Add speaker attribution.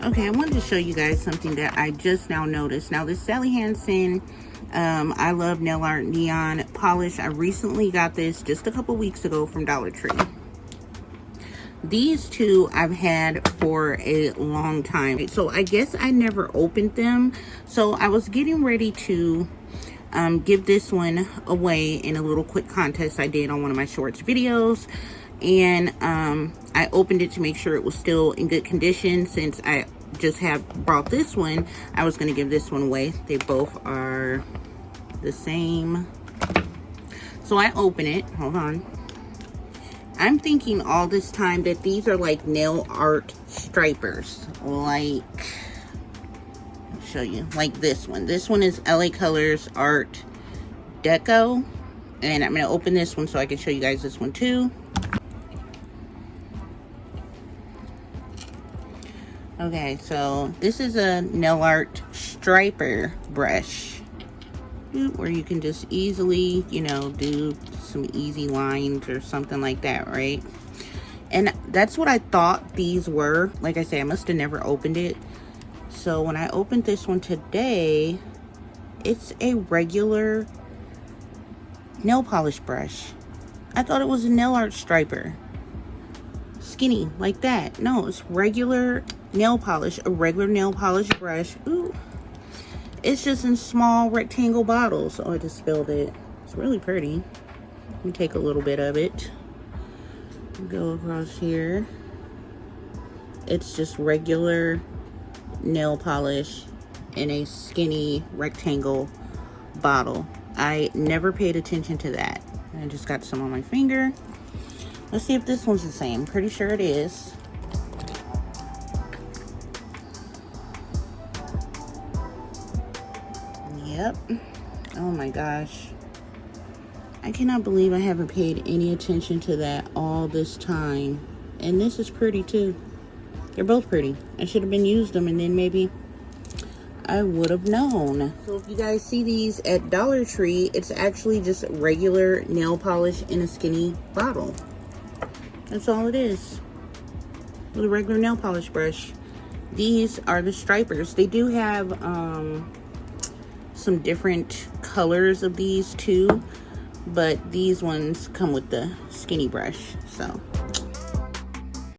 Speaker 1: Okay, I wanted to show you guys something that I just now noticed. Now, this Sally Hansen I Love Nail Art Neon Polish. I recently got this just a couple weeks ago from Dollar Tree. These two I've had for a long time. So I guess I never opened them. So I was getting ready to give this one away in a little quick contest I did on one of my shorts videos. And I opened it to make sure it was still in good condition. Since I just have brought this one, I was going to give this one away. They both are the same. So I open it. Hold on. I'm thinking all this time that these are like nail art stripers. Like, I'll show you. Like this one. This one is LA Colors Art Deco. And I'm going to open this one so I can show you guys this one too. Okay, so this is a nail art striper brush where you can just easily, you know, do some easy lines or something like that, right? And that's what I thought these were. Like I say, I must have never opened it. So when I opened this one today, it's a regular nail polish brush. I thought it was a nail art striper. Skinny like that. No, it's regular nail polish, a regular nail polish brush. Ooh, it's just in small rectangle bottles. Oh, I just spilled it. It's really pretty. Let me take a little bit of it, go across here. It's just regular nail polish in a skinny rectangle bottle. I never paid attention to that. I just got some on my finger. Let's see if this one's the same. Pretty sure it is. Yep. Oh my gosh. I cannot believe I haven't paid any attention to that all this time. And this is pretty too. They're both pretty. I should have been used them and then maybe I would have known. So if you guys see these at Dollar Tree, it's actually just regular nail polish in a skinny bottle. That's all it is. With a regular nail polish brush. These are the stripers. They do have some different colors of these too, but these ones come with the skinny brush. So